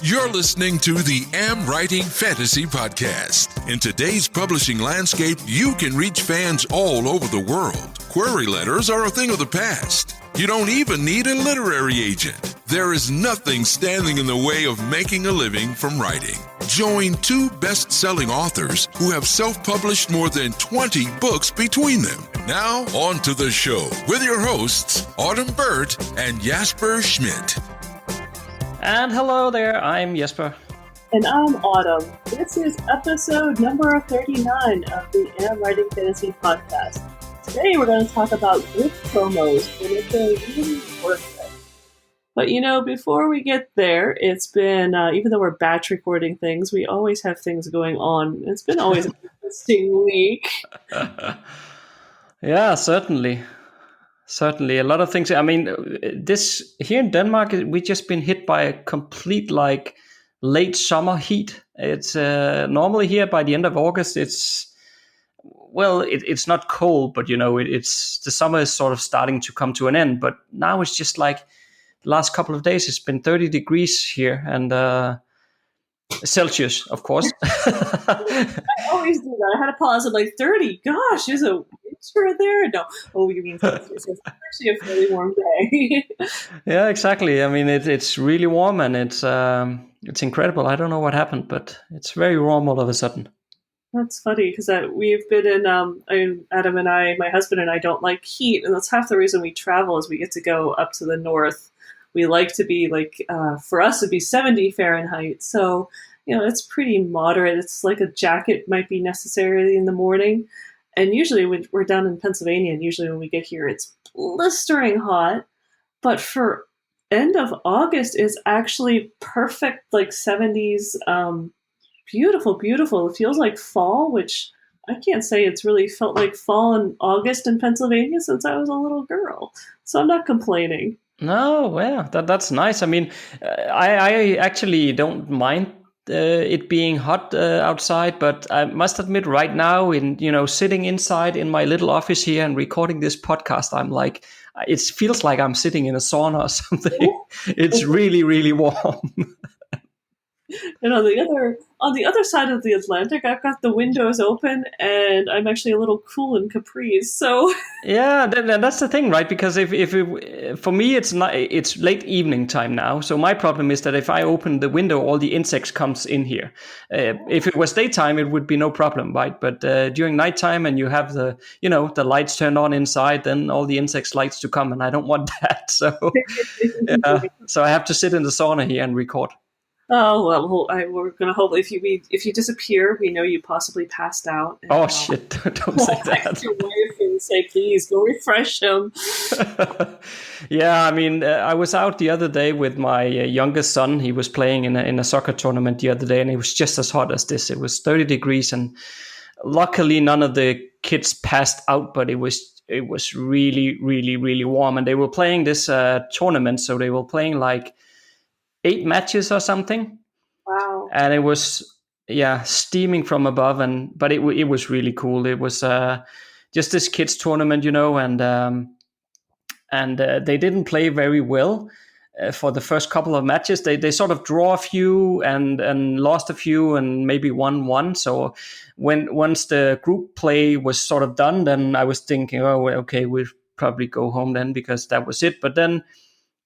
You're listening to the AmWritingFantasy Podcast. In today's publishing landscape, you can reach fans all over the world. Query letters are a thing of the past. You don't even need a literary agent. There is nothing standing in the way of making a living from writing. Join two best-selling authors who have self-published more than 20 books between them. Now, on to the show with your hosts, Autumn and Jesper Schmidt. And hello there, I'm Jesper. And I'm Autumn. This is episode number 39 of the AmWritingFantasy Podcast. Today we're going to talk about group promos, and if they're really worth it. But before we get there, it's been, even though we're batch recording things, we always have things going on. It's been always an interesting week. Yeah, certainly. Certainly, a lot of things. I mean, this here in Denmark, we've just been hit by a complete late summer heat. It's normally here by the end of August. It's not cold, but it's the summer is sort of starting to come to an end. But now it's just like the last couple of days. It's been 30 degrees here and Celsius, of course. I always do that. I had a pause at 30. Gosh, is a winter there? No. Oh, you mean Celsius? It's actually a fairly warm day. Yeah, exactly. I mean, it's really warm and it's incredible. I don't know what happened, but it's very warm all of a sudden. That's funny because we've been in. Adam and I, my husband and I, don't like heat, and that's half the reason we travel is we get to go up to the north. We like to be for us it'd be 70 Fahrenheit. So, it's pretty moderate. It's like a jacket might be necessary in the morning. And usually when we're down in Pennsylvania, and usually when we get here, it's blistering hot. But for end of August is actually perfect, 70s, beautiful, beautiful. It feels like fall, which I can't say it's really felt like fall in August in Pennsylvania since I was a little girl. So I'm not complaining. No, well, that's nice. I mean, I actually don't mind it being hot outside, but I must admit right now sitting inside in my little office here and recording this podcast, I'm like, it feels like I'm sitting in a sauna or something. It's really, really warm. And on the other side of the Atlantic, I've got the windows open, and I'm actually a little cool in capris. So yeah, that's the thing, right? Because for me, it's late evening time now. So my problem is that if I open the window, all the insects comes in here. If it was daytime, it would be no problem, right? But during nighttime, and you have the lights turned on inside, then all the insects likes to come, and I don't want that. So so I have to sit in the sauna here and record. Oh, well, we're going to hope if you disappear, we know you possibly passed out. And, shit, don't say that. Text your wife and say, please, go refresh him. Yeah, I mean, I was out the other day with my youngest son. He was playing in a soccer tournament the other day, and it was just as hot as this. It was 30 degrees, and luckily none of the kids passed out, but it was really, really, really warm. And they were playing this tournament, so they were playing 8 matches or something. Wow. And it was steaming from above, but it was really cool. It was just this kids tournament, and they didn't play very well for the first couple of matches. They sort of draw a few and lost a few and maybe won one. So once the group play was sort of done, then I was thinking, okay, we'll probably go home then because that was it. But then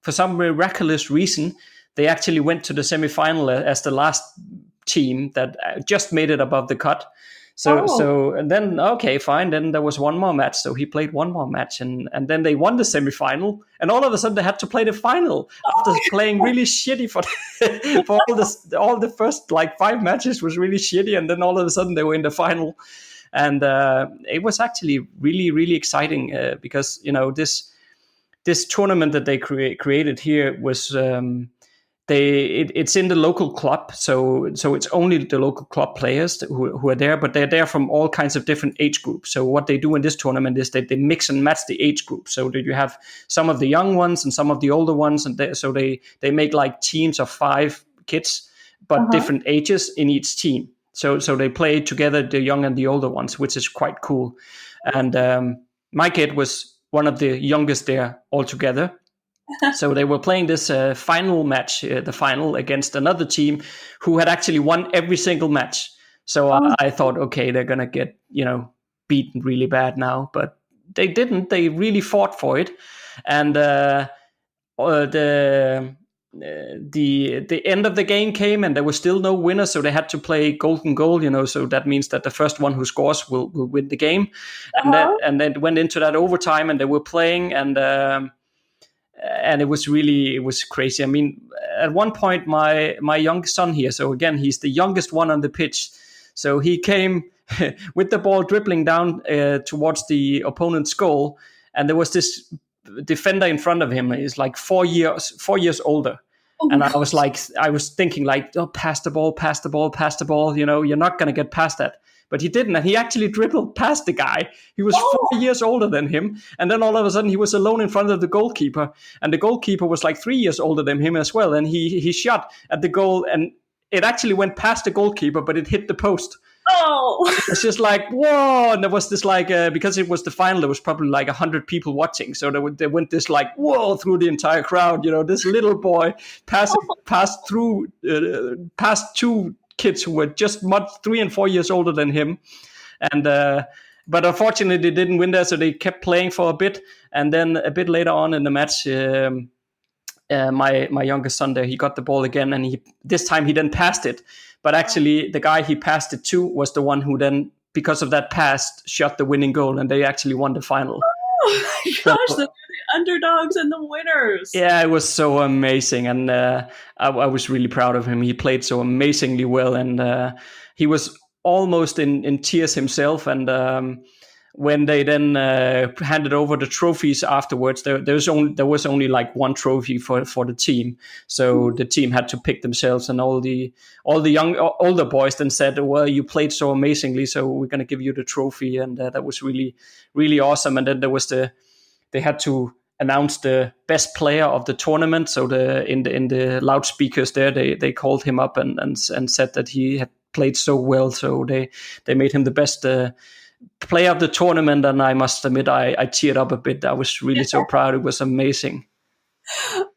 for some miraculous reason, they actually went to the semifinal as the last team that just made it above the cut. So and then, okay, fine. Then there was one more match. So he played one more match and then they won the semifinal. And all of a sudden they had to play the final after playing really shitty for all the first 5 matches was really shitty. And then all of a sudden they were in the final. And it was actually really, really exciting because, this tournament that they created here was... it's in the local club, so it's only the local club players who are there, but they're there from all kinds of different age groups. So what they do in this tournament is that they mix and match the age group, so that you have some of the young ones and some of the older ones, and they make teams of 5 kids, but different ages in each team. So they play together, the young and the older ones, which is quite cool. And my kid was one of the youngest there altogether. So they were playing this final match, the final against another team who had actually won every single match. So I thought, okay, they're going to get, beaten really bad now. But they didn't. They really fought for it. And the end of the game came and there was still no winner. So they had to play golden goal, so that means that the first one who scores will win the game. And then went into that overtime and they were playing and it was crazy. I mean, at one point, my youngest son here, so again, he's the youngest one on the pitch. So he came with the ball dribbling down towards the opponent's goal. And there was this defender in front of him. He's like 4 years older. Oh, and I was thinking like, oh, pass the ball. You're not going to get past that. But he didn't, and he actually dribbled past the guy. He was 4 years older than him, and then all of a sudden he was alone in front of the goalkeeper, and the goalkeeper was like 3 years older than him as well, and he shot at the goal, and it actually went past the goalkeeper, but it hit the post. Oh! It's just like, whoa! And there was this like, because it was the final, there was probably like 100 people watching, so there went this like, whoa, through the entire crowd. This little boy passed two kids who were just 3 and 4 years older than him, and but unfortunately they didn't win there, so they kept playing for a bit, and then a bit later on in the match, my youngest son there, he got the ball again, and this time he then passed it, but actually the guy he passed it to was the one who then, because of that pass, shot the winning goal, and they actually won the final. Oh my gosh, the underdogs and the winners. Yeah, it was so amazing, and I was really proud of him. He played so amazingly well, and he was almost in tears himself. And when they then handed over the trophies afterwards, there was only like one trophy for the team, so the team had to pick themselves, and all the older boys then said, well, you played so amazingly, so we're going to give you the trophy, and that was really, really awesome. And then there was they had to announce the best player of the tournament. So in the loudspeakers there, they called him up and said that he had played so well. So they made him the best player of the tournament. And I must admit, I teared up a bit. I was really so proud. It was amazing.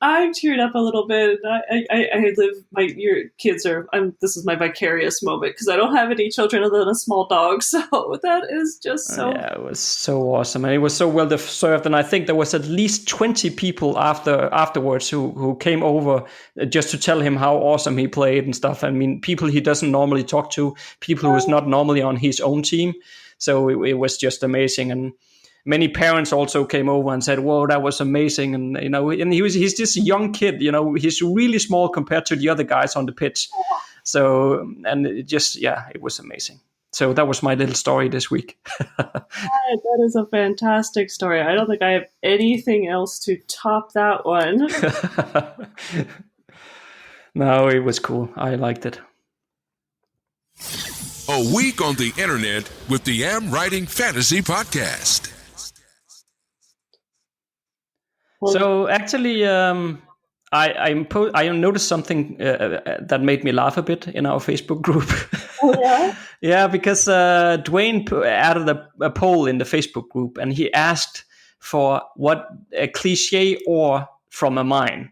I'm teared up a little bit. I live. Your kids are. This is my vicarious moment because I don't have any children other than a small dog. So that is just so. Yeah, it was so awesome, and it was so well deserved. And I think there was at least 20 people afterwards who came over just to tell him how awesome he played and stuff. I mean, people he doesn't normally talk to, people who is not normally on his own team. So it was just amazing. And many parents also came over and said, "Whoa, that was amazing!" And and he's just a young kid. He's really small compared to the other guys on the pitch. So, and it was amazing. So that was my little story this week. That is a fantastic story. I don't think I have anything else to top that one. No, it was cool. I liked it. A week on the internet with the AmWritingFantasy Podcast. So actually, I noticed something that made me laugh a bit in our Facebook group. Oh, yeah? Yeah, because Dwayne added a poll in the Facebook group, and he asked for what a cliche or from a mine.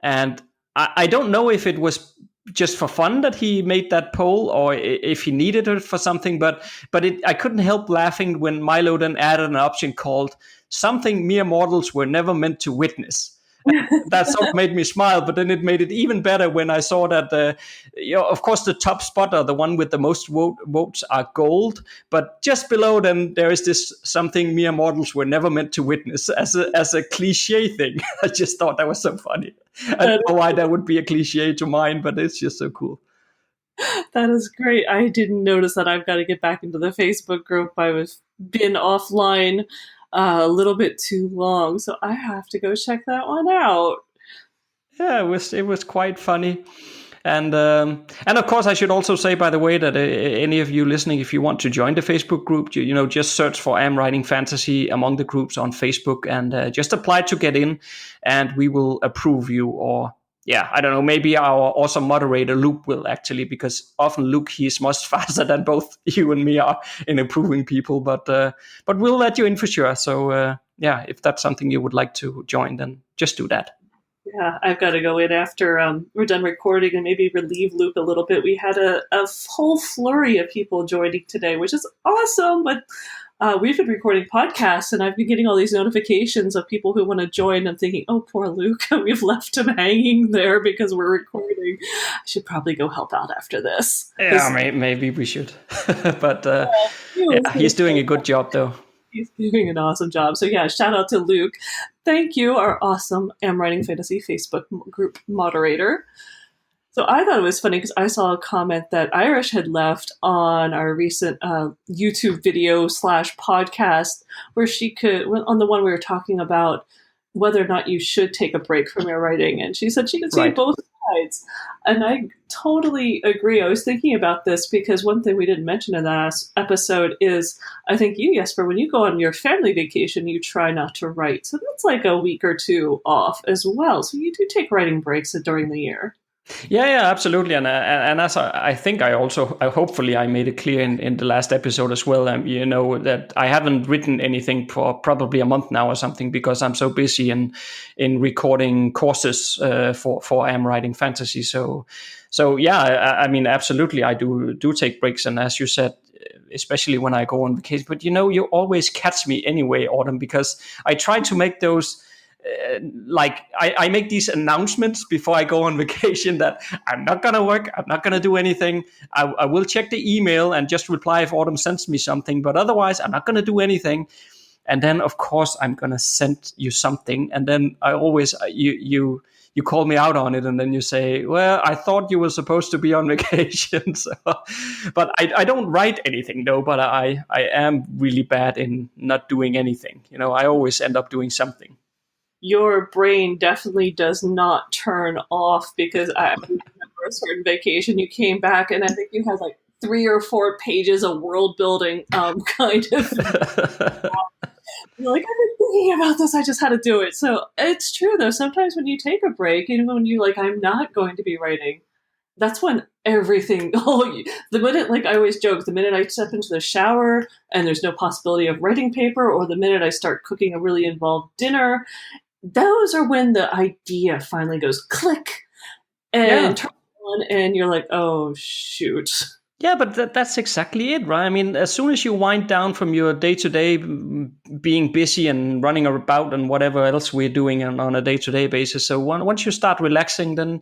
And I don't know if it was just for fun that he made that poll or if he needed it for something, but I couldn't help laughing when Milo then added an option called something mere mortals were never meant to witness. That sort of made me smile, but then it made it even better when I saw that, of course, the top spot or the one with the most votes are gold, but just below them, there is this something mere mortals were never meant to witness as a cliche thing. I just thought that was so funny. I don't know why that would be a cliche to mine, but it's just so cool. That is great. I didn't notice that. I've got to get back into the Facebook group. Been offline a little bit too long, so I have to go check that one out. Yeah, it was quite funny. And of course, I should also say, by the way, that any of you listening, if you want to join the Facebook group, just search for AmWritingFantasy among the groups on Facebook and just apply to get in, and we will approve you. Or I don't know, maybe our awesome moderator Luke will actually, because often Luke, he's much faster than both you and me are in approving people. But we'll let you in for sure. So yeah, if that's something you would like to join, then just do that. Yeah, I've got to go in after we're done recording and maybe relieve Luke a little bit. We had a whole flurry of people joining today, which is awesome. But we've been recording podcasts, and I've been getting all these notifications of people who want to join. I'm thinking, oh, poor Luke, we've left him hanging there because we're recording. I should probably go help out after this. Yeah, maybe we should. But he's doing a good job, though. He's doing an awesome job. So yeah, shout out to Luke. Thank you, our awesome AmWritingFantasy Facebook group moderator. So I thought it was funny because I saw a comment that Irish had left on our recent YouTube video / podcast where she could, on the one we were talking about whether or not you should take a break from your writing. And she said she could see both sides. And I totally agree. I was thinking about this because one thing we didn't mention in that episode is, I think you, Jesper, when you go on your family vacation, you try not to write. So that's like a week or two off as well. So you do take writing breaks during the year. Yeah, absolutely, and as I think I also hopefully I made it clear in the last episode as well. That I haven't written anything for probably a month now or something because I'm so busy in recording courses for Am Writing Fantasy. So yeah, I mean absolutely I do take breaks, and as you said, especially when I go on vacation. But you always catch me anyway, Autumn, because I try to make those. I make these announcements before I go on vacation that I'm not going to work, I'm not going to do anything. I will check the email and just reply if Autumn sends me something, but otherwise I'm not going to do anything. And then, of course, I'm going to send you something. And then I always, you call me out on it, and then you say, well, I thought you were supposed to be on vacation. But I don't write anything, though, but I am really bad in not doing anything. I always end up doing something. Your brain definitely does not turn off, because I remember a certain vacation you came back and I think you had like 3 or 4 pages of world building kind of. You're like, I've been thinking about this, I just had to do it. So it's true though, sometimes when you take a break, even when you're like, I'm not going to be writing, that's when everything, the minute, like I always joke, the minute I step into the shower and there's no possibility of writing paper, or the minute I start cooking a really involved dinner, those are when the idea finally goes click and turns on, and you're like, oh, shoot. Yeah, but that's exactly it, right? I mean, as soon as you wind down from your day-to-day being busy and running about and whatever else we're doing on a day-to-day basis, so once you start relaxing, then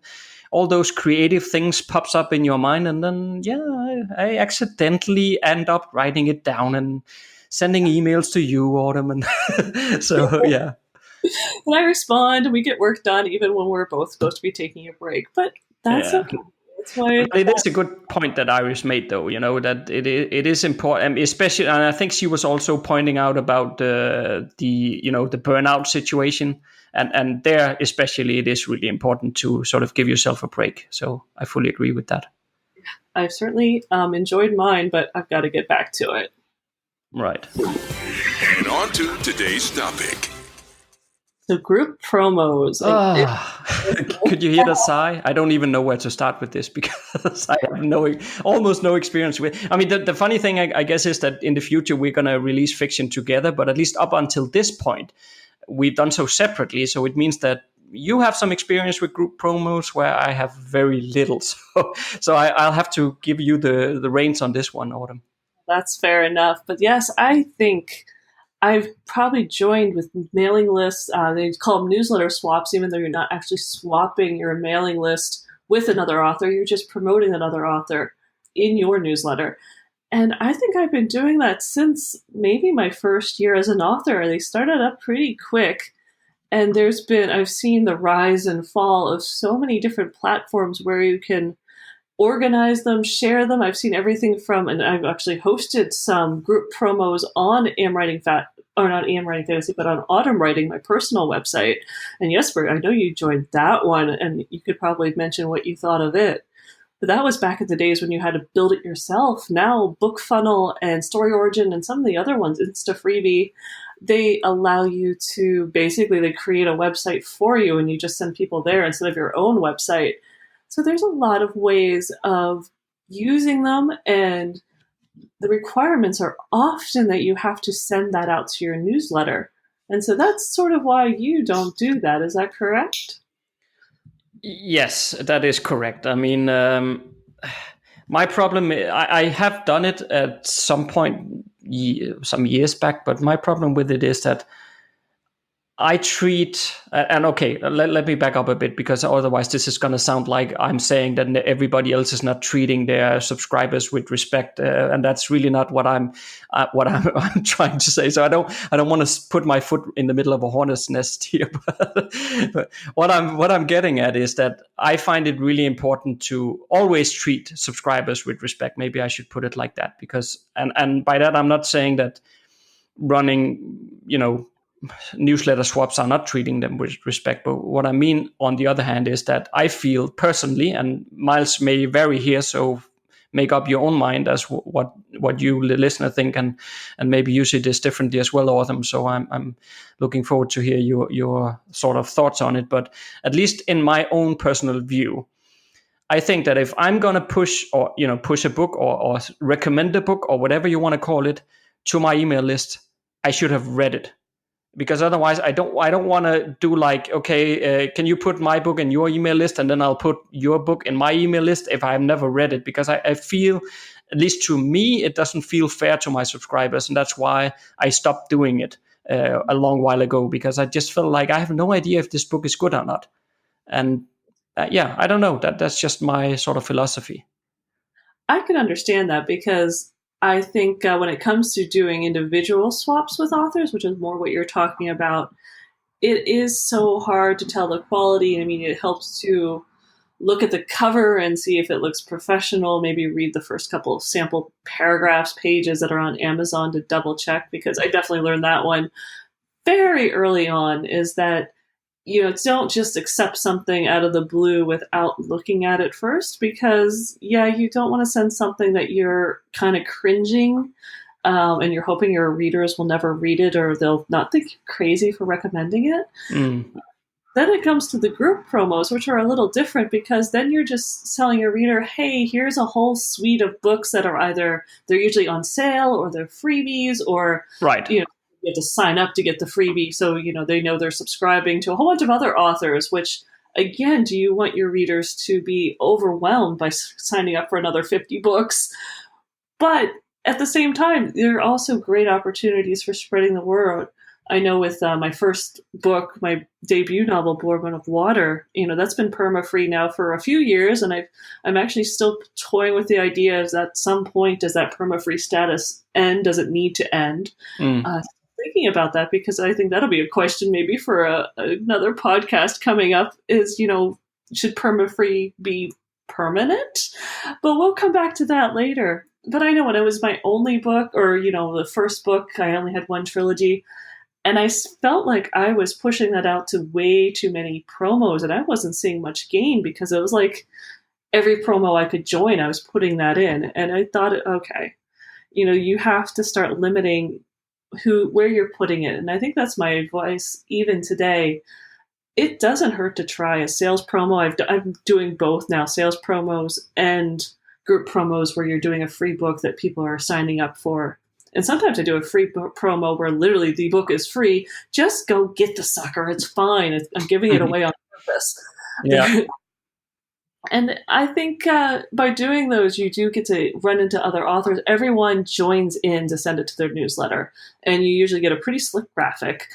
all those creative things pops up in your mind, and then, I accidentally end up writing it down and sending emails to you, Autumn, and so, yeah. And I respond, and we get work done even when we're both supposed to be taking a break. But that's okay. That's why it is a good point that Iris made, though. That it is important, especially, and I think she was also pointing out about the burnout situation, and there especially it is really important to sort of give yourself a break. So I fully agree with that. I've certainly enjoyed mine, but I've got to get back to it. Right. And on to today's topic. So group promos. Could you hear the sigh? I don't even know where to start with this because I have almost no experience with. I mean, the funny thing, I guess, is that in the future we're going to release fiction together, but at least up until this point, we've done so separately. So it means that you have some experience with group promos where I have very little. So I'll have to give you the reins on this one, Autumn. That's fair enough. But yes, I think I've probably joined with mailing lists. They call them newsletter swaps, even though you're not actually swapping your mailing list with another author. You're just promoting another author in your newsletter. And I think I've been doing that since maybe my first year as an author. They started up pretty quick. And I've seen the rise and fall of so many different platforms where you can organize them, share them. I've seen everything from, and I've actually hosted some group promos on not AmWriting Fantasy, but on Autumn Writing, my personal website. And Jesper, I know you joined that one, and you could probably mention what you thought of it. But that was back in the days when you had to build it yourself. Now, BookFunnel and Story Origin and some of the other ones, InstaFreebie, they allow you to they create a website for you, and you just send people there instead of your own website. So there's a lot of ways of using them, and the requirements are often that you have to send that out to your newsletter. And so that's sort of why you don't do that. Is that correct? Yes, that is correct. I mean, my problem, I have done it at some point, some years back, but my problem with it is that I treat, and okay, let me back up a bit, because otherwise this is going to sound like I'm saying that everybody else is not treating their subscribers with respect, and that's really not what I'm I'm trying to say. So I don't want to put my foot in the middle of a hornet's nest here. But what I'm getting at is that I find it really important to always treat subscribers with respect. Maybe I should put it like that, because and by that I'm not saying that running, newsletter swaps are not treating them with respect. But what I mean, on the other hand, is that I feel personally, and Miles may vary here, so make up your own mind as what you, the listener, think, and maybe you see this differently as well, Autumn. So I'm looking forward to hear your sort of thoughts on it. But at least in my own personal view, I think that if I'm going to push a book or recommend a book or whatever you want to call it to my email list, I should have read it. Because otherwise I don't want to do like, okay, can you put my book in your email list, and then I'll put your book in my email list if I've never read it, because I feel, at least to me, it doesn't feel fair to my subscribers. And that's why I stopped doing it a long while ago, because I just felt like I have no idea if this book is good or not. And I don't know, that's just my sort of philosophy. I can understand that, because I think when it comes to doing individual swaps with authors, which is more what you're talking about, it is so hard to tell the quality. I mean, it helps to look at the cover and see if it looks professional, maybe read the first couple of sample paragraphs, pages that are on Amazon to double check, because I definitely learned that one very early on, is that don't just accept something out of the blue without looking at it first, because, you don't want to send something that you're kind of cringing and you're hoping your readers will never read it, or they'll not think you're crazy for recommending it. Then it comes to the group promos, which are a little different, because then you're just telling your reader, hey, here's a whole suite of books that are either, they're usually on sale, or they're freebies, or, right. You have to sign up to get the freebie, so they know they're subscribing to a whole bunch of other authors, which, again, do you want your readers to be overwhelmed by signing up for another 50 books? But at the same time, there are also great opportunities for spreading the word. I know with my first book, my debut novel, Boardman of Water, that's been perma-free now for a few years, and I'm actually still toying with the idea of, at some point, does that perma-free status end? Does it need to end? Thinking about that, because I think that'll be a question maybe for another podcast coming up, is, should perma-free be permanent? But we'll come back to that later. But I know when it was my only book, or, the first book, I only had one trilogy, and I felt like I was pushing that out to way too many promos, and I wasn't seeing much gain, because it was like every promo I could join, I was putting that in. And I thought, okay, you have to start limiting where you're putting it. And I think that's my advice even today. It doesn't hurt to try a sales promo. I'm doing both now, sales promos and group promos, where you're doing a free book that people are signing up for. And sometimes I do a free promo where literally the book is free. Just go get the sucker. It's fine. I'm giving it away on purpose. Yeah. And I think by doing those, you do get to run into other authors. Everyone joins in to send it to their newsletter. And you usually get a pretty slick graphic.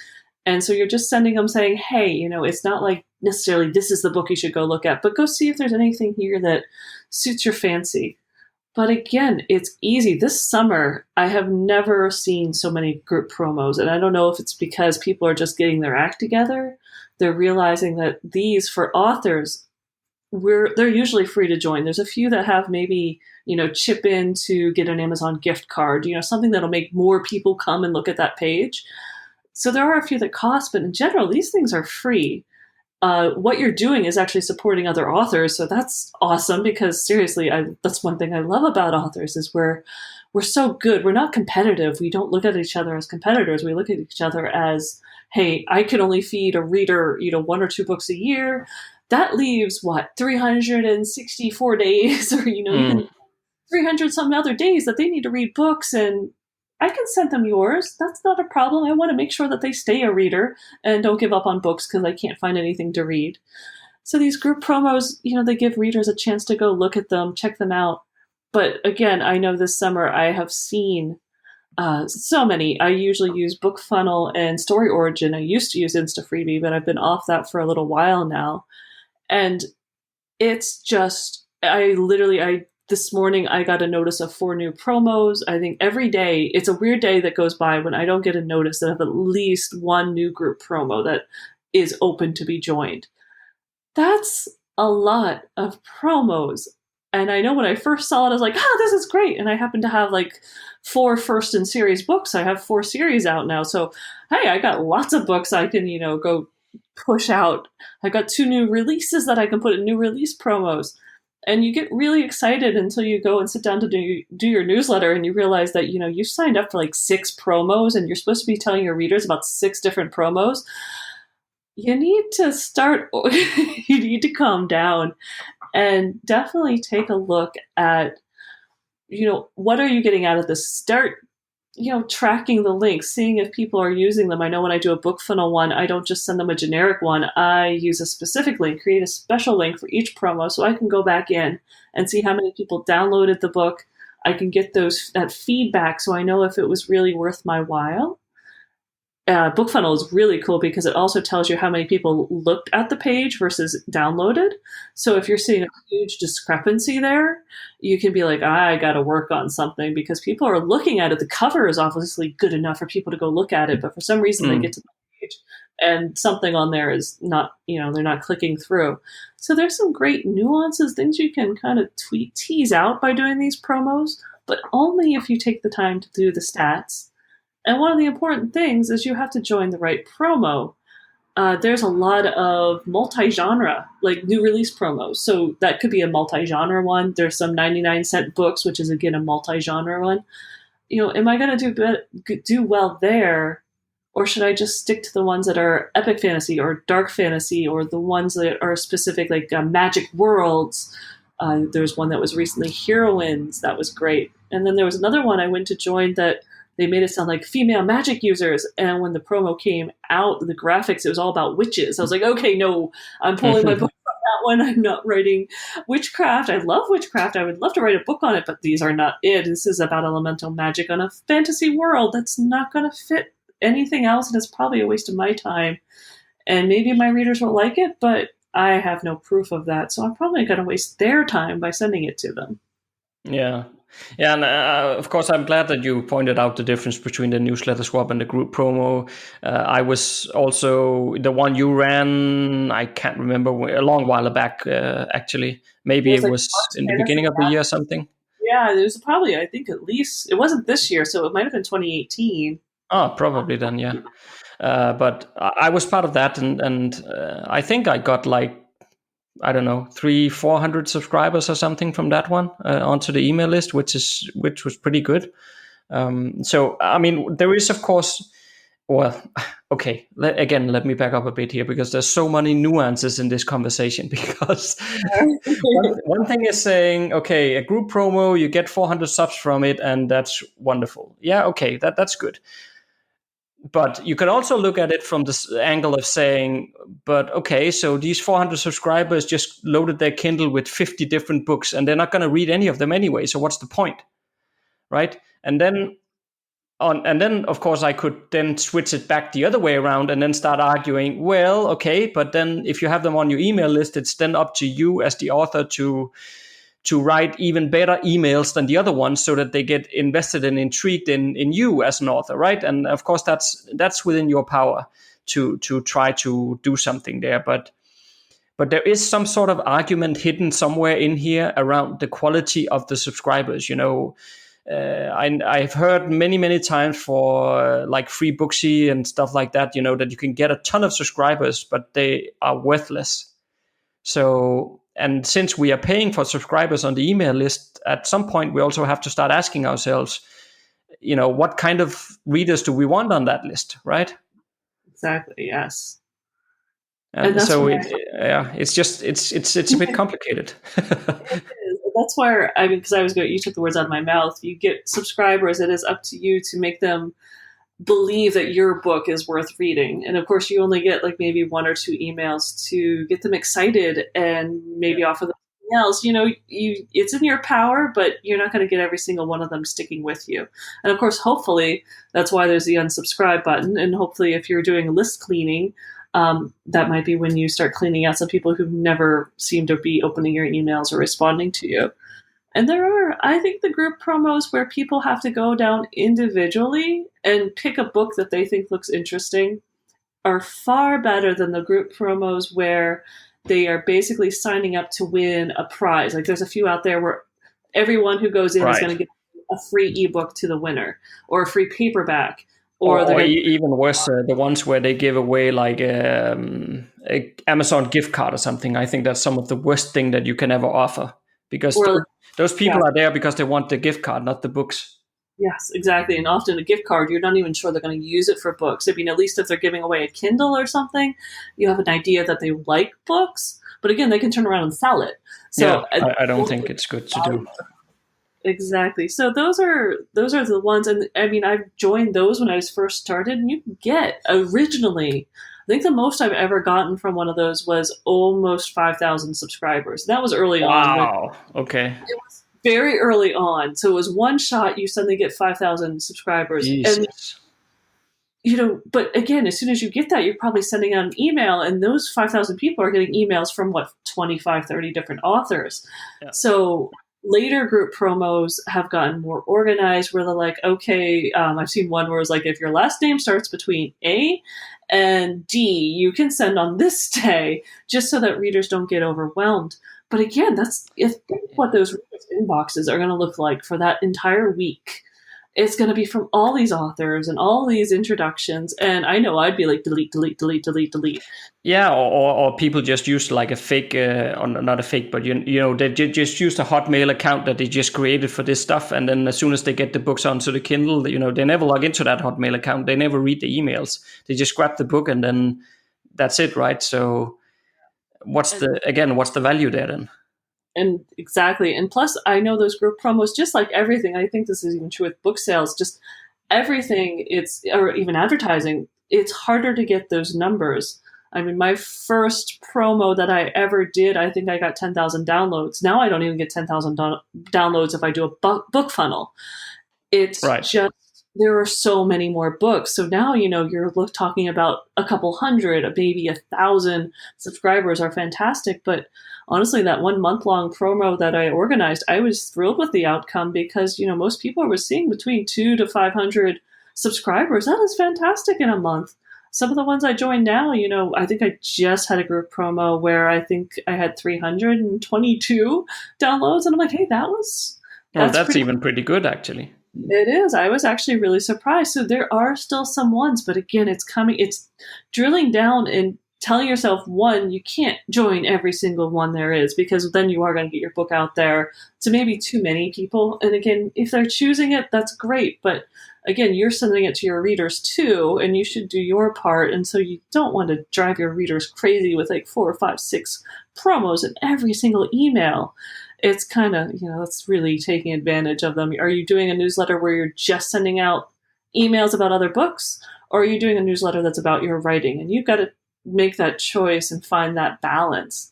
And so you're just sending them saying, hey, it's not like necessarily this is the book you should go look at, but go see if there's anything here that suits your fancy. But again, it's easy. This summer, I have never seen so many group promos. And I don't know if it's because people are just getting their act together. They're realizing that these, for authors, they're usually free to join. There's a few that have maybe, chip in to get an Amazon gift card, something that'll make more people come and look at that page. So there are a few that cost, but in general, these things are free. What you're doing is actually supporting other authors. So that's awesome, because seriously, that's one thing I love about authors, is we're so good. We're not competitive. We don't look at each other as competitors. We look at each other as, hey, I can only feed a reader, 1 or 2 books a year. That leaves 364 days, or even 300 some other days that they need to read books. And I can send them yours. That's not a problem. I want to make sure that they stay a reader and don't give up on books because I can't find anything to read. So these group promos, they give readers a chance to go look at them, check them out. But again, I know this summer I have seen so many. I usually use BookFunnel and Story Origin. I used to use InstaFreebie, but I've been off that for a little while now. And it's just, this morning I got a notice of 4 new promos. I think every day, it's a weird day that goes by when I don't get a notice that I have at least one new group promo that is open to be joined. That's a lot of promos. And I know when I first saw it, I was like, this is great. And I happen to have like 4 first in series books. I have 4 series out now. So, hey, I got lots of books I can, go push out. I got 2 new releases that I can put in new release promos. And you get really excited until you go and sit down to do your newsletter and you realize that, you signed up for like 6 promos and you're supposed to be telling your readers about 6 different promos. You need to calm down and definitely take a look at, what are you getting out of this? Start, tracking the links, seeing if people are using them. I know when I do a BookFunnel one, I don't just send them a generic one. I use a specific link, create a special link for each promo so I can go back in and see how many people downloaded the book. I can get that feedback so I know if it was really worth my while. BookFunnel is really cool because it also tells you how many people looked at the page versus downloaded. So if you're seeing a huge discrepancy there, you can be like, I got to work on something because people are looking at it. The cover is obviously good enough for people to go look at it, but for some reason they get to the page and something on there is not, they're not clicking through. So there's some great nuances, things you can kind of tease out by doing these promos, but only if you take the time to do the stats. And one of the important things is you have to join the right promo. There's a lot of multi-genre, like new release promos. So that could be a multi-genre one. There's some 99-cent books, which is, again, a multi-genre one. Am I going to do well there? Or should I just stick to the ones that are epic fantasy or dark fantasy or the ones that are specific, like Magic Worlds? There's one that was recently Heroines. That was great. And then there was another one I went to join that they made it sound like female magic users. And when the promo came out, the graphics, it was all about witches. I was like, okay, no, I'm pulling my book from that one. I'm not writing witchcraft. I love witchcraft. I would love to write a book on it, but these are not it. This is about elemental magic on a fantasy world. That's not going to fit anything else. And it's probably a waste of my time. And maybe my readers will like it, but I have no proof of that. So I'm probably going to waste their time by sending it to them. Yeah. Yeah, and of course, I'm glad that you pointed out the difference between the newsletter swap and the group promo. I was also the one you ran, I can't remember, a long while back, actually. Maybe it was in the beginning of the year or something. Yeah, it was probably, I think at least, it wasn't this year, so it might have been 2018. Oh, probably then, yeah. But I was part of that, and I think I got like, I don't know, 300-400 subscribers or something from that one onto the email list, which was pretty good. So, I mean, there is, of course, well, okay, let me back up a bit here because there's so many nuances in this conversation because one thing is saying, okay, a group promo, you get 400 subs from it and that's wonderful. Yeah, okay, that's good. But you can also look at it from this angle of saying, but okay, so these 400 subscribers just loaded their Kindle with 50 different books and they're not going to read any of them anyway. So what's the point? Right? And then of course I could then switch it back the other way around and then start arguing, well, okay, but then if you have them on your email list, it's then up to you as the author to write even better emails than the other ones so that they get invested and intrigued in you as an author, right? And of course, that's within your power to try to do something there. But there is some sort of argument hidden somewhere in here around the quality of the subscribers. I've heard many times for like free Booksy and stuff like that, that you can get a ton of subscribers, but they are worthless. So... And since we are paying for subscribers on the email list, at some point we also have to start asking ourselves, what kind of readers do we want on that list, right? Exactly. Yes. And so it's a bit complicated. It is. that's where, I mean, because you took the words out of my mouth. You get subscribers, it is up to you to make them believe that your book is worth reading. And of course, you only get like maybe 1 or 2 emails to get them excited and maybe offer them something else. It's in your power, but you're not going to get every single one of them sticking with you. And of course, hopefully, that's why there's the unsubscribe button. And hopefully, if you're doing list cleaning, that might be when you start cleaning out some people who never seem to be opening your emails or responding to you. And there are, I think, the group promos where people have to go down individually and pick a book that they think looks interesting are far better than the group promos where they are basically signing up to win a prize. Like there's a few out there where everyone who goes in is going to get a free ebook to the winner or a free paperback. Or even worse, the ones where they give away like a Amazon gift card or something. I think that's some of the worst thing that you can ever offer, because those people are there because they want the gift card, not the books. Yes, exactly. And often a gift card, you're not even sure they're going to use it for books. I mean, at least if they're giving away a Kindle or something, you have an idea that they like books. But again, they can turn around and sell it. So I don't think it's good to do. Exactly. So those are the ones, and I mean, I've joined those when I was first started, and you get originally, I think the most I've ever gotten from one of those was almost 5,000 subscribers. That was early on. Wow. Okay. It was very early on. So it was one shot, you suddenly get 5,000 subscribers. Jesus. And but again, as soon as you get that, you're probably sending out an email, and those 5,000 people are getting emails from 25, 30 different authors. Yeah. So later group promos have gotten more organized where they're like, okay, I've seen one where it's like, if your last name starts between A and D, you can send on this day, just so that readers don't get overwhelmed. But again, that's what those readers' inboxes are going to look like for that entire week. It's going to be from all these authors and all these introductions. And I know I'd be like, delete, delete, delete, delete, delete. Yeah, or people just use like a fake, not a fake, but they just use a Hotmail account that they just created for this stuff. And then as soon as they get the books onto the Kindle, they never log into that Hotmail account. They never read the emails. They just grab the book and then that's it, right? So what's the value there then? And exactly. And plus, I know those group promos, just like everything, I think this is even true with book sales, just everything, or even advertising, it's harder to get those numbers. I mean, my first promo that I ever did, I think I got 10,000 downloads. Now I don't even get 10,000 downloads if I do a book funnel. It's just, there are so many more books. So now, you're talking about a couple hundred, maybe 1,000 subscribers are fantastic. But honestly, that 1 month long promo that I organized, I was thrilled with the outcome because, most people were seeing between 200 to 500 subscribers. That is fantastic in a month. Some of the ones I joined now, I think I just had a group promo where I think I had 322 downloads. And I'm like, hey, that's even pretty good, actually. It is. I was actually really surprised. So there are still some ones, but again, it's drilling down and telling yourself, one, you can't join every single one there is, because then you are going to get your book out there to maybe too many people. And again, if they're choosing it, that's great. But again, you're sending it to your readers too, and you should do your part. And so you don't want to drive your readers crazy with like 4 or 5, 6 promos in every single email. It's kind of, that's really taking advantage of them. Are you doing a newsletter where you're just sending out emails about other books? Or are you doing a newsletter that's about your writing? And you've got to make that choice and find that balance.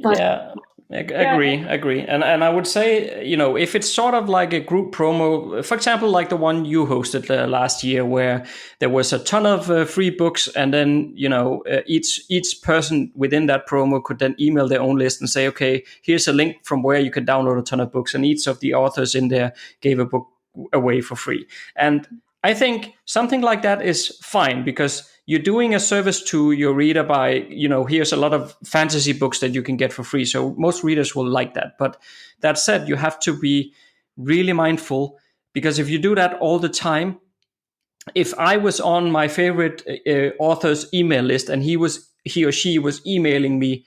But, agree. And I would say, if it's sort of like a group promo, for example, like the one you hosted last year, where there was a ton of free books, and then, each person within that promo could then email their own list and say, okay, here's a link from where you can download a ton of books. And each of the authors in there gave a book away for free. And I think something like that is fine, because you're doing a service to your reader by, here's a lot of fantasy books that you can get for free. So most readers will like that. But that said, you have to be really mindful, because if you do that all the time, if I was on my favorite author's email list and he or she was emailing me,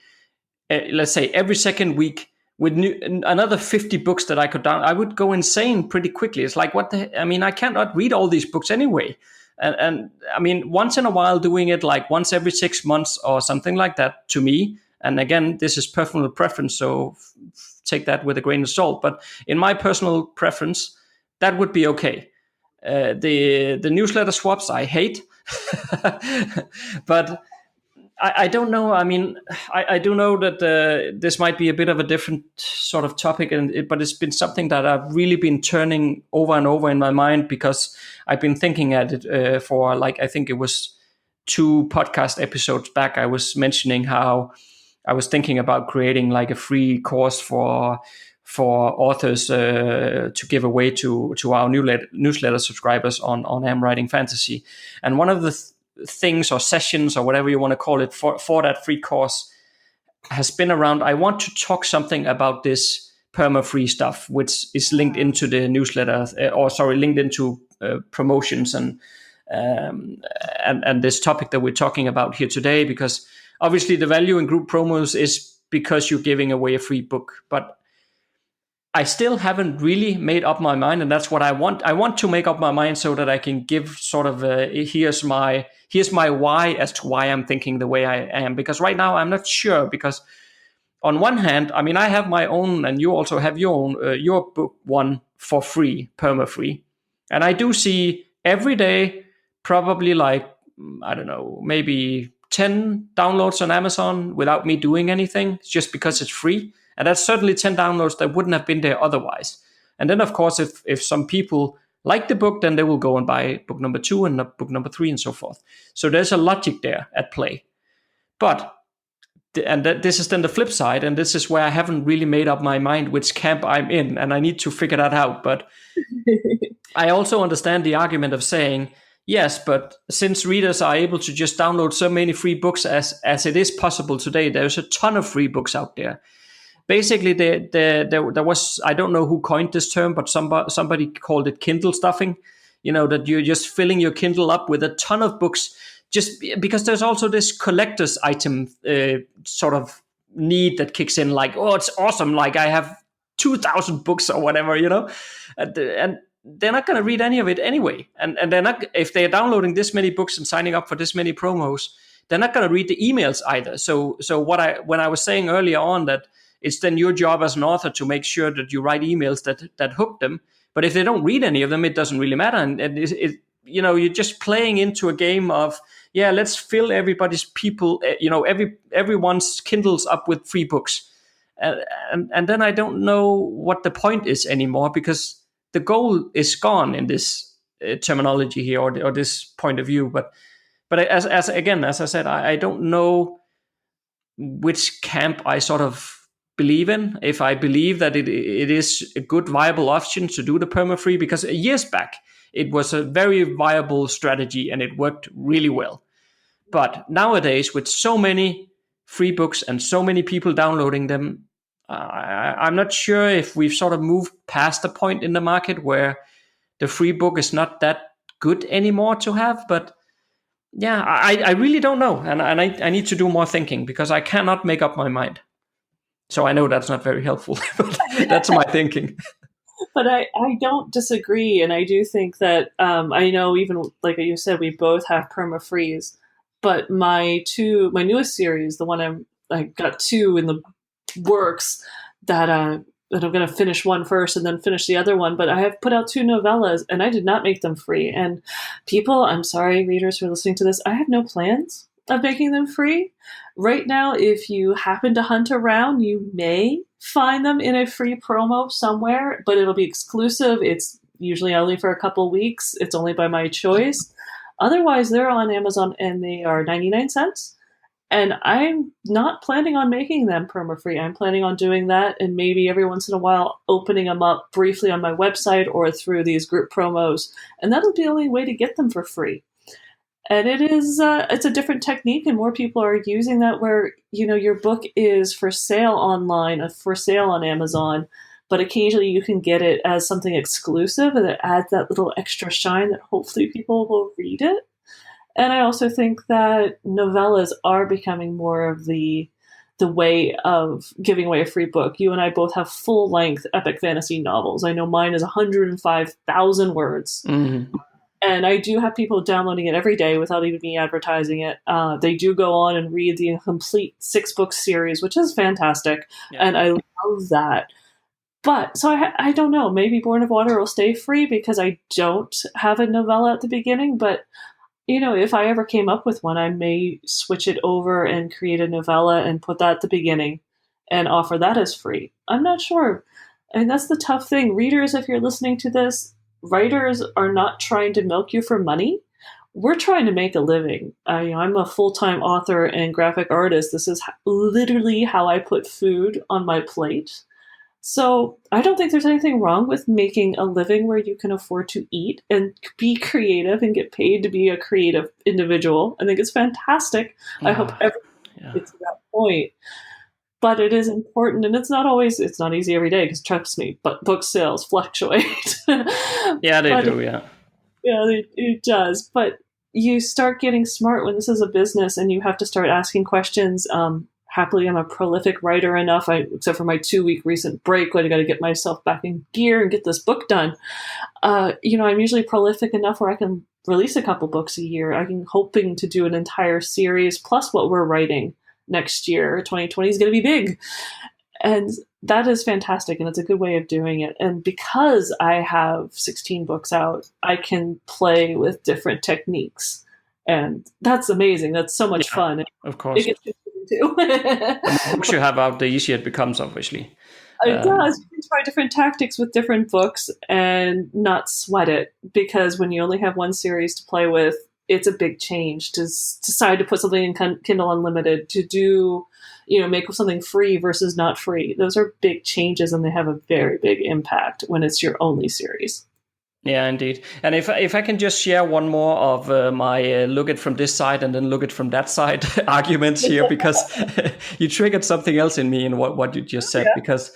let's say every second week with another 50 books that I could download, I would go insane pretty quickly. It's like, I cannot read all these books anyway. And I mean, once in a while doing it like once every 6 months or something like that, to me, and again, this is personal preference, so take that with a grain of salt. But in my personal preference, that would be okay. The newsletter swaps I hate, but I don't know. I mean, I do know that this might be a bit of a different sort of topic, but it's been something that I've really been turning over and over in my mind, because I've been thinking at it for, like, I think it was 2 podcast episodes back. I was mentioning how I was thinking about creating like a free course for authors to give away to our newsletter subscribers on AmWritingFantasy. And one of the things or sessions or whatever you want to call it for that free course has been around, I want to talk something about this perma-free stuff, which is linked into the newsletter, linked into promotions and this topic that we're talking about here today, because obviously the value in group promos is because you're giving away a free book. But I still haven't really made up my mind, and that's what I want. I want to make up my mind so that I can give sort of here's my why as to why I'm thinking the way I am. Because right now I'm not sure, because on one hand, I mean, I have my own, and you also have your own, your book one for free, perma-free. And I do see every day probably like, I don't know, maybe 10 downloads on Amazon without me doing anything, just because it's free. And that's certainly 10 downloads that wouldn't have been there otherwise. And then, of course, if some people like the book, then they will go and buy book number 2 and book number 3 and so forth. So there's a logic there at play. But, this is then the flip side, and this is where I haven't really made up my mind which camp I'm in, and I need to figure that out. But I also understand the argument of saying, yes, but since readers are able to just download so many free books as it is possible today, there's a ton of free books out there. Basically, there was, I don't know who coined this term, but somebody called it Kindle stuffing. You know, that you're just filling your Kindle up with a ton of books, just because there's also this collector's item sort of need that kicks in, like, oh, it's awesome, like I have 2,000 books or whatever, you know, and they're not going to read any of it anyway. And they're not, if they're downloading this many books and signing up for this many promos, they're not going to read the emails either. So when I was saying earlier on that it's then your job as an author to make sure that you write emails that hook them. But if they don't read any of them, it doesn't really matter. And it you know, you're just playing into a game of, yeah, let's fill everybody's everyone's Kindles up with free books. And then I don't know what the point is anymore, because the goal is gone in this terminology here, or this point of view. But as I said, I don't know which camp I sort of believe in. If I believe that it is a good viable option to do the perma-free, because years back it was a very viable strategy and it worked really well. But nowadays, with so many free books and so many people downloading them, I'm not sure if we've sort of moved past the point in the market where the free book is not that good anymore to have. But yeah, I really don't know. And I need to do more thinking, because I cannot make up my mind. So I know that's not very helpful, but that's my thinking. But I don't disagree. And I do think that, I know, even like you said, we both have perma-frees, but my newest series, the one I got 2 in the works, that I'm going to finish one first and then finish the other one. But I have put out 2 novellas and I did not make them free. And people, I'm sorry, readers who are listening to this, I have no plans of making them free. Right now, if you happen to hunt around, you may find them in a free promo somewhere, but it'll be exclusive. It's usually only for a couple weeks. It's only by my choice. Otherwise, they're on Amazon and they are 99 cents. And I'm not planning on making them perma-free. I'm planning on doing that, and maybe every once in a while opening them up briefly on my website or through these group promos. And that'll be the only way to get them for free. And it is, it's a different technique, and more people are using that, where, you know, your book is for sale online, for sale on Amazon, but occasionally you can get it as something exclusive, and it adds that little extra shine that hopefully people will read it. And I also think that novellas are becoming more of the way of giving away a free book. You and I both have full-length epic fantasy novels. I know mine is 105,000 words. Mm-hmm. And I do have people downloading it every day without even me advertising it. They do go on and read the complete 6-book series, which is fantastic. Yeah. And I love that. But, so I don't know, maybe Born of Water will stay free because I don't have a novella at the beginning. But, if I ever came up with one, I may switch it over and create a novella and put that at the beginning and offer that as free. I'm not sure. And that's the tough thing. Readers, if you're listening to this, writers are not trying to milk you for money. We're trying to make a living. I'm a full-time author and graphic artist. This is literally how I put food on my plate. So I don't think there's anything wrong with making a living where you can afford to eat and be creative and get paid to be a creative individual. I think it's fantastic. I hope everyone gets to that point. But it is important, and it's not easy every day, because trust me, but book sales fluctuate. Yeah, they do, yeah. Yeah, it does. But you start getting smart when this is a business, and you have to start asking questions. Happily, I'm a prolific writer enough, except for my 2-week recent break, when I got to get myself back in gear and get this book done. I'm usually prolific enough where I can release a couple books a year. I'm hoping to do an entire series, plus what we're writing next year. 2020 is going to be big. And that is fantastic. And it's a good way of doing it. And because I have 16 books out, I can play with different techniques. And that's amazing. That's so much fun. Of course. It gets too. The books you have out, the easier it becomes, obviously. It does. You can try different tactics with different books and not sweat it. Because when you only have one series to play with, it's a big change to decide to put something in Kindle Unlimited, to do, make something free versus not free. Those are big changes, and they have a very big impact when it's your only series. Yeah, indeed. And if I can just share one more of my look at from this side and then look at from that side arguments here, because you triggered something else in me in what you just said. Yeah. Because,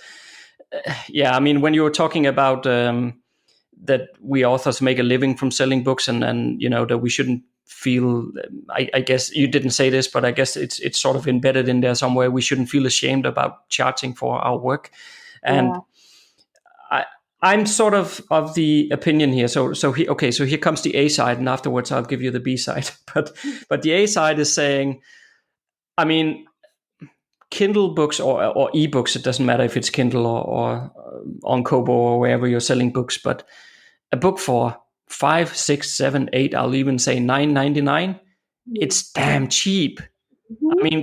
when you were talking about that we authors make a living from selling books, and that we shouldn't feel, I guess you didn't say this, but I guess it's sort of embedded in there somewhere, we shouldn't feel ashamed about charging for our work. And I'm sort of the opinion here. So here comes the A side, and afterwards I'll give you the B side. But the A side is saying, Kindle books or ebooks, it doesn't matter if it's Kindle or on Kobo or wherever you're selling books, but a book for $5, $6, $7, $8, I'll even say $9.99, it's damn cheap.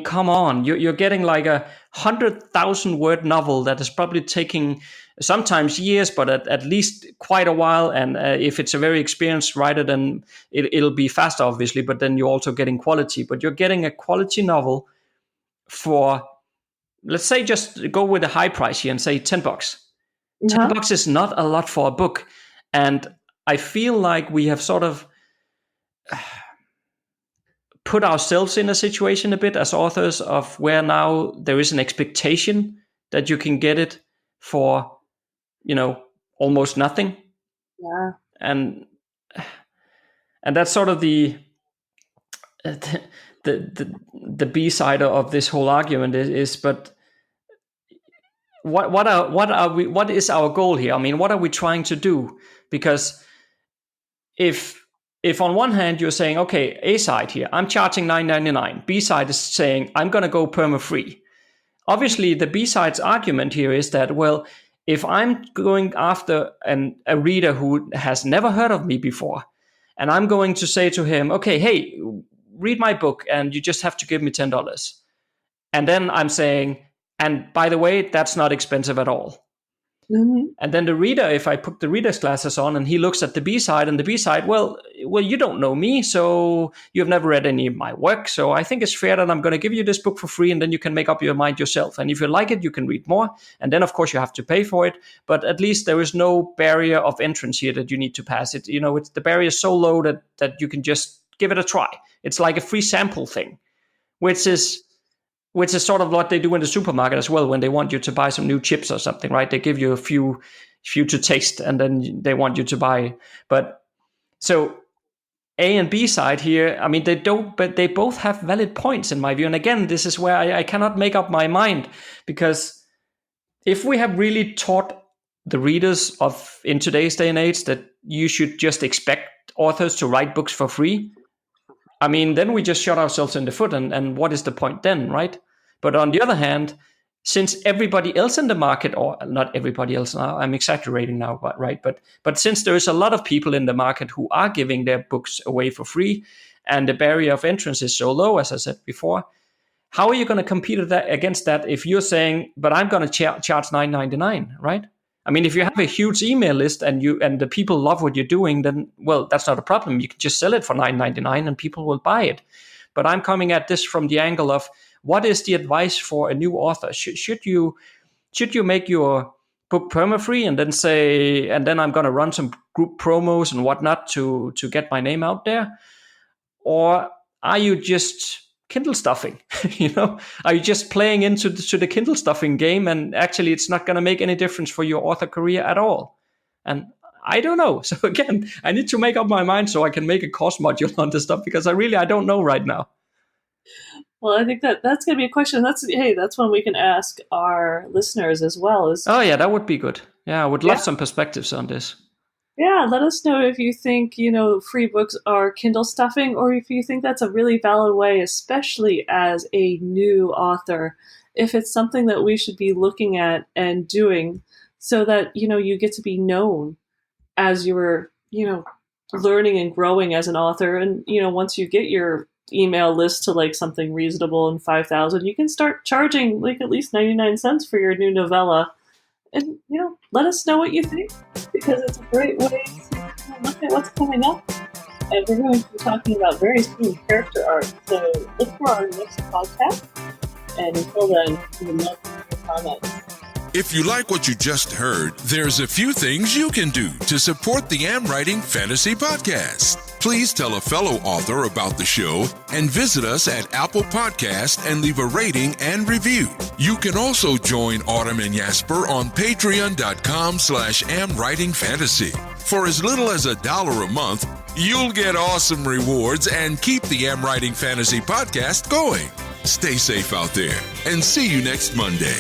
Come on, you're getting like 100,000 word novel that is probably taking sometimes years, but at least quite a while. And if it's a very experienced writer, then it'll be faster, obviously, but then you're also getting quality. But you're getting a quality novel for, let's say, just go with a high price here and say $10. $10 is not a lot for a book. And I feel like we have sort of put ourselves in a situation a bit as authors of where now there is an expectation that you can get it for, almost nothing. Yeah. And that's sort of the B side of this whole argument is, but what is our goal here? What are we trying to do? Because if on one hand you're saying, okay, A side here, I'm charging $9.99. B side is saying, I'm going to go perma-free. Obviously, the B side's argument here is that, well, if I'm going after a reader who has never heard of me before, and I'm going to say to him, okay, hey, read my book, and you just have to give me $10. And then I'm saying, and by the way, that's not expensive at all. Mm-hmm. And then the reader, if I put the reader's glasses on and he looks at the B side, and the B side, well, you don't know me, so you've never read any of my work. So I think it's fair that I'm going to give you this book for free, and then you can make up your mind yourself. And if you like it, you can read more. And then, of course, you have to pay for it. But at least there is no barrier of entrance here that you need to pass it. It's the barrier is so low that you can just give it a try. It's like a free sample thing, which is sort of what they do in the supermarket as well when they want you to buy some new chips or something, right? They give you a few to taste, and then they want you to buy. But so A and B side here, they don't, but they both have valid points in my view. And again, this is where I cannot make up my mind, because if we have really taught the readers of in today's day and age that you should just expect authors to write books for free, I mean, then we just shot ourselves in the foot, and what is the point then, right? But on the other hand, since everybody else in the market, or not everybody else now, I'm exaggerating now, but right? But since there is a lot of people in the market who are giving their books away for free, and the barrier of entrance is so low, as I said before, how are you going to compete against that if you're saying, but I'm going to charge $9.99, right? I mean, if you have a huge email list and the people love what you're doing, then, well, that's not a problem. You can just sell it for $9.99 and people will buy it. But I'm coming at this from the angle of, what is the advice for a new author? Should you make your book perma-free and then I'm going to run some group promos and whatnot to get my name out there? Or are you just Kindle stuffing? Are you just playing into the Kindle stuffing game, and actually it's not going to make any difference for your author career at all? And I don't know. So again, I need to make up my mind so I can make a course module on this stuff, because I don't know right now. Well, I think that's going to be a question. That's one we can ask our listeners as well. Oh yeah, that would be good. Yeah, I would love some perspectives on this. Yeah, let us know if you think, free books are Kindle stuffing, or if you think that's a really valid way, especially as a new author, if it's something that we should be looking at and doing so that, you get to be known as you're, learning and growing as an author. And, once you get your email list to like something reasonable and 5,000, you can start charging like at least 99 cents for your new novella. And, let us know what you think, because it's a great way to look at what's coming up. And we're going to be talking about very soon character art. So look for our next podcast. And until then, we would love to hear your comments. If you like what you just heard, there's a few things you can do to support the AmWritingFantasy Podcast. Please tell a fellow author about the show and visit us at Apple Podcast and leave a rating and review. You can also join Autumn and Jesper on patreon.com/AmWritingFantasy. For as little as $1 a month, you'll get awesome rewards and keep the AmWritingFantasy Podcast going. Stay safe out there and see you next Monday.